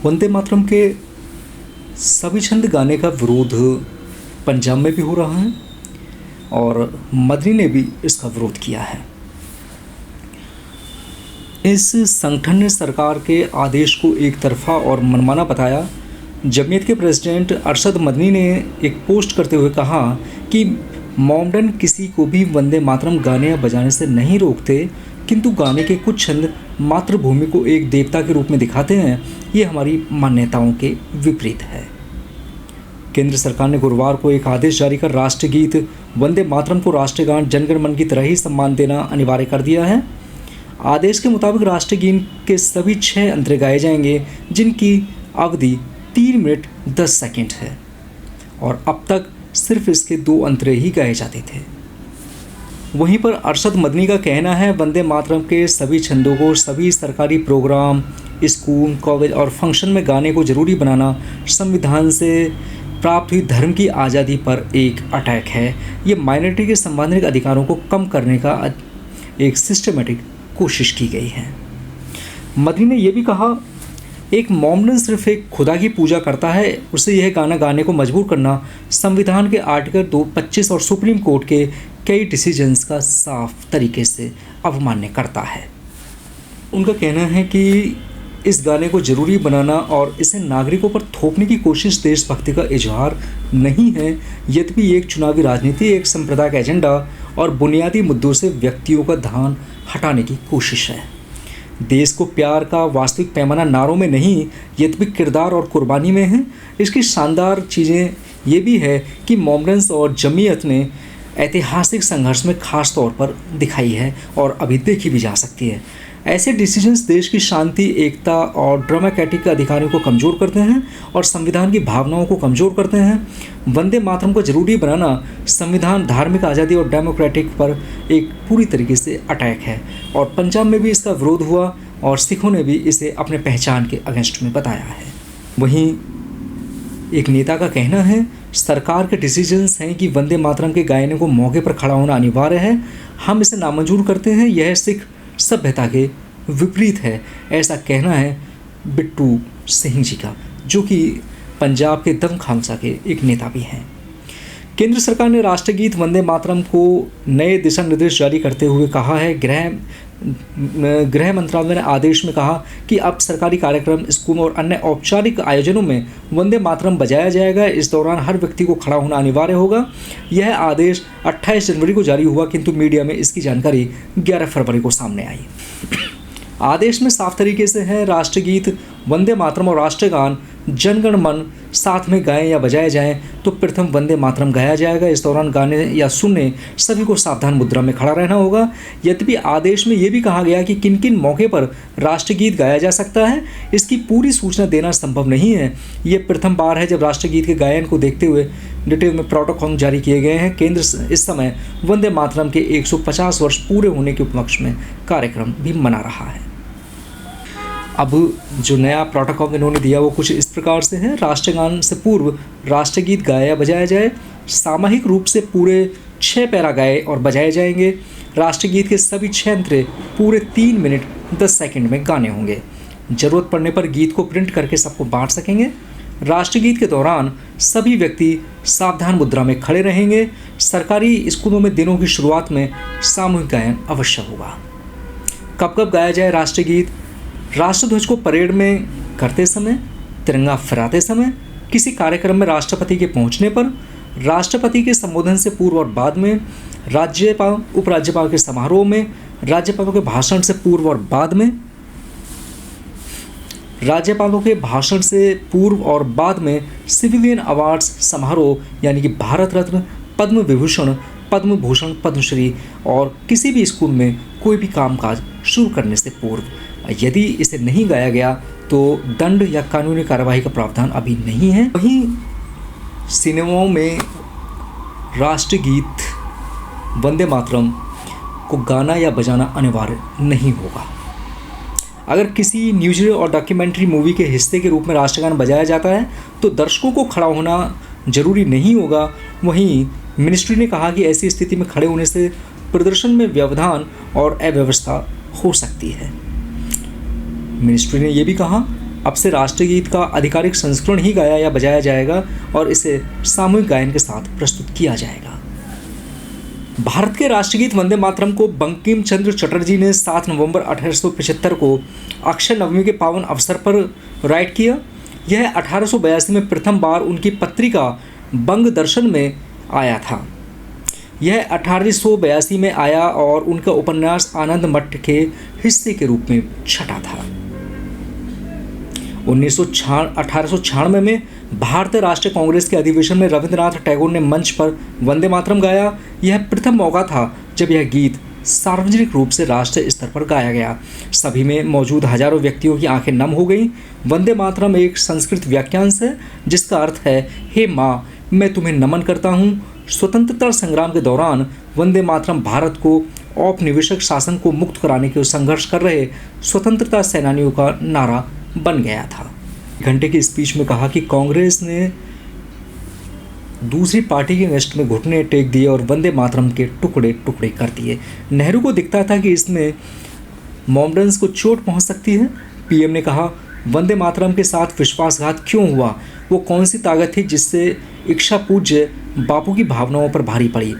वंदे मातरम के सभी छंद गाने का विरोध पंजाब में भी हो रहा है और मदनी ने भी इसका विरोध किया है। इस संगठन ने सरकार के आदेश को एक तरफा और मनमाना बताया। जमीयत के प्रेसिडेंट अरशद मदनी ने एक पोस्ट करते हुए कहा कि मोमडन किसी को भी वंदे मातरम गाने या बजाने से नहीं रोकते, किंतु गाने के कुछ छंद मातृभूमि को एक देवता के रूप में दिखाते हैं। ये हमारी मान्यताओं के विपरीत है। केंद्र सरकार ने गुरुवार को एक आदेश जारी कर राष्ट्रगीत वंदे मातरम को राष्ट्रीय गान जनगण मन की तरह ही सम्मान देना अनिवार्य कर दिया है। आदेश के मुताबिक राष्ट्रगीत के सभी 6 अंतरे गाए जाएंगे, जिनकी अवधि 3 मिनट 10 सेकंड है और अब तक सिर्फ इसके 2 अंतरे ही गाए जाते थे। वहीं पर अरशद मदनी का कहना है वंदे मातरम के सभी छंदों को सभी सरकारी प्रोग्राम, स्कूल, कॉलेज और फंक्शन में गाने को जरूरी बनाना संविधान से प्राप्त हुई धर्म की आज़ादी पर एक अटैक है। ये माइनॉरिटी के संवैधानिक अधिकारों को कम करने का एक सिस्टमेटिक कोशिश की गई है। मदनी ने यह भी कहा, एक मोमडन सिर्फ एक खुदा की पूजा करता है, उसे यह गाना गाने को मजबूर करना संविधान के आर्टिकल 225 और सुप्रीम कोर्ट के कई डिसीजंस का साफ तरीके से अवमान्य करता है। उनका कहना है कि इस गाने को ज़रूरी बनाना और इसे नागरिकों पर थोपने की कोशिश देशभक्ति का इजहार नहीं है, यद्यपि एक चुनावी राजनीति, एक सांप्रदायिक एजेंडा और बुनियादी मुद्दों से व्यक्तियों का ध्यान हटाने की कोशिश है। देश को प्यार का वास्तविक पैमाना नारों में नहीं, यद्यपि किरदार और कुर्बानी में है। इसकी शानदार चीज़ें ये भी है कि मोमडन्स और जमीयत ने ऐतिहासिक संघर्ष में खास तौर पर दिखाई है और अभी देखी भी जा सकती है। ऐसे डिसीजंस देश की शांति, एकता और डेमोक्रेटिक अधिकारों को कमज़ोर करते हैं और संविधान की भावनाओं को कमज़ोर करते हैं। वंदे मातरम को ज़रूरी बनाना संविधान, धार्मिक आज़ादी और डेमोक्रेटिक पर एक पूरी तरीके से अटैक है और पंजाब में भी इसका विरोध हुआ और सिखों ने भी इसे अपने पहचान के अगेंस्ट में बताया है। वहीं एक नेता का कहना है, सरकार के डिसीजंस हैं कि वंदे मातरम के गायन को मौके पर खड़ा होना अनिवार्य है। हम इसे नामंजूर करते हैं। यह सिख सभ्यता के विपरीत है। ऐसा कहना है बिट्टू सिंह जी का, जो कि पंजाब के दम खालसा के एक नेता भी हैं। केंद्र सरकार ने राष्ट्रगीत वंदे मातरम को नए दिशा निर्देश जारी करते हुए कहा है, गृह मंत्रालय ने आदेश में कहा कि अब सरकारी कार्यक्रम, स्कूल और अन्य औपचारिक आयोजनों में वंदे मातरम बजाया जाएगा। इस दौरान हर व्यक्ति को खड़ा होना अनिवार्य होगा। यह आदेश 28 जनवरी को जारी हुआ, किंतु मीडिया में इसकी जानकारी 11 फरवरी को सामने आई। आदेश में साफ तरीके से है, राष्ट्रगीत वंदे मातरम और राष्ट्रीय गान जनगण मन साथ में गाएं या बजाए जाएं तो प्रथम वंदे मातरम गाया जाएगा। इस दौरान गाने या सुनने सभी को सावधान मुद्रा में खड़ा रहना होगा। यद्यपि आदेश में यह भी कहा गया कि किन किन मौके पर राष्ट्रगीत गाया जा सकता है, इसकी पूरी सूचना देना संभव नहीं है। ये प्रथम बार है जब राष्ट्रगीत के गायन को देखते हुए डिटेल में प्रोटोकॉल जारी किए गए हैं। केंद्र इस समय वंदे मातरम के 150 वर्ष पूरे होने के उपलक्ष्य में कार्यक्रम भी मना रहा है। अब जो नया प्रोटोकॉल इन्होंने दिया वो कुछ इस प्रकार से है। राष्ट्रगान से पूर्व राष्ट्रगीत गाया या बजाया जाए। सामूहिक रूप से पूरे 6 पैरा गाए और बजाए जाएंगे। राष्ट्रगीत के सभी 6 अंतरे पूरे 3 मिनट 10 सेकंड में गाने होंगे। ज़रूरत पड़ने पर गीत को प्रिंट करके सबको बांट सकेंगे। राष्ट्रगीत के दौरान सभी व्यक्ति सावधान मुद्रा में खड़े रहेंगे। सरकारी स्कूलों में दिनों की शुरुआत में सामूहिक गायन अवश्य होगा। कब कब गाया जाए राष्ट्रगीत? राष्ट्रध्वज को परेड में करते समय, तिरंगा फहराते समय, किसी कार्यक्रम में राष्ट्रपति के पहुंचने पर, राष्ट्रपति के संबोधन से पूर्व और बाद में, राज्यपाल उपराज्यपाल के समारोह में, राज्यपालों के भाषण से पूर्व और बाद में, राज्यपालों के भाषण से पूर्व और बाद में, सिविलियन अवार्ड्स समारोह यानी कि भारत रत्न, पद्म विभूषण, पद्म भूषण, पद्मश्री और किसी भी स्कूल में कोई भी कामकाज शुरू करने से पूर्व। यदि इसे नहीं गाया गया तो दंड या कानूनी कार्रवाई का प्रावधान अभी नहीं है। वहीं सिनेमाओं में राष्ट्रगीत वंदे मातरम को गाना या बजाना अनिवार्य नहीं होगा। अगर किसी न्यूज़ और डॉक्यूमेंट्री मूवी के हिस्से के रूप में राष्ट्रगान बजाया जाता है तो दर्शकों को खड़ा होना जरूरी नहीं होगा। वहीं मिनिस्ट्री ने कहा कि ऐसी स्थिति में खड़े होने से प्रदर्शन में व्यवधान और अव्यवस्था हो सकती है। मिनिस्ट्री ने यह भी कहा अब से राष्ट्रीय गीत का आधिकारिक संस्करण ही गाया या बजाया जाएगा और इसे सामूहिक गायन के साथ प्रस्तुत किया जाएगा। भारत के राष्ट्रगीत वंदे मातरम को बंकिम चंद्र चटर्जी ने 7 नवंबर 1875 को अक्षय नवमी के पावन अवसर पर राइट किया। यह 1882 में प्रथम बार उनकी पत्रिका बंग दर्शन में आया था। यह 1882 में आया और उनका उपन्यास आनंद मठ के हिस्से के रूप में छटा था। 1896 में भारतीय राष्ट्रीय कांग्रेस के अधिवेशन में रविंद्रनाथ टैगोर ने मंच पर वंदे मातरम गाया। यह प्रथम मौका था जब यह गीत सार्वजनिक रूप से राष्ट्रीय स्तर पर गाया गया। सभी में मौजूद हजारों व्यक्तियों की आंखें नम हो गईं। वंदे मातरम एक संस्कृत वाक्यांश है जिसका अर्थ है, हे माँ, मैं तुम्हें नमन करता हूँ। स्वतंत्रता संग्राम के दौरान वंदे मातरम भारत को औपनिवेशिक शासन को मुक्त कराने के संघर्ष कर रहे स्वतंत्रता सेनानियों का नारा बन गया था। घंटे की स्पीच में कहा कि कांग्रेस ने दूसरी पार्टी के नेस्ट में घुटने टेक दिए और वंदे मातरम के टुकड़े टुकड़े कर दिए। नेहरू को दिखता था कि इसमें मॉमडन्स को चोट पहुंच सकती है। पीएम ने कहा, वंदे मातरम के साथ विश्वासघात क्यों हुआ? वो कौन सी ताकत थी जिससे इच्छा पूज्य बापू की भावनाओं पर भारी पड़ी?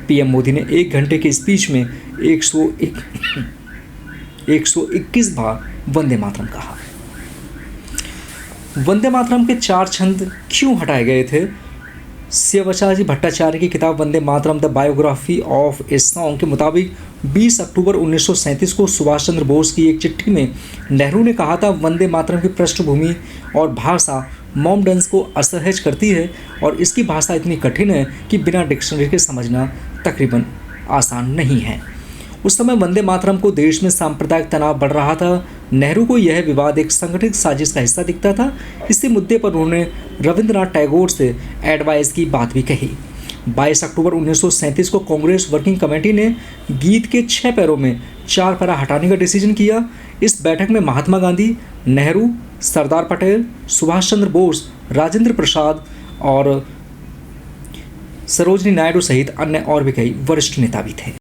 पीएम मोदी ने 1 घंटे की स्पीच में 121 बार वंदे मातरम कहा। वंदे मातरम के 4 छंद क्यों हटाए गए थे? शिवाचार्य भट्टाचार्य की किताब Vande Mataram the biography of a song के मुताबिक 20 अक्टूबर 1937 को सुभाष चंद्र बोस की एक चिट्ठी में नेहरू ने कहा था, वंदे मातरम की पृष्ठभूमि और भाषा मॉमडन्स को असहज करती है और इसकी भाषा इतनी कठिन है कि बिना डिक्शनरी के समझना तकरीबन आसान नहीं है। उस समय वंदे मातरम को देश में सांप्रदायिक तनाव बढ़ रहा था। नेहरू को यह विवाद एक संगठित साजिश का हिस्सा दिखता था। इसी मुद्दे पर उन्होंने रविंद्रनाथ टैगोर से एडवाइस की बात भी कही। 22 अक्टूबर 1937 को कांग्रेस वर्किंग कमेटी ने गीत के 6 पैरों में 4 पैरा हटाने का डिसीजन किया। इस बैठक में महात्मा गांधी, नेहरू, सरदार पटेल, सुभाष चंद्र बोस, राजेंद्र प्रसाद और सरोजनी नायडू सहित अन्य और भी कई वरिष्ठ नेता भी थे।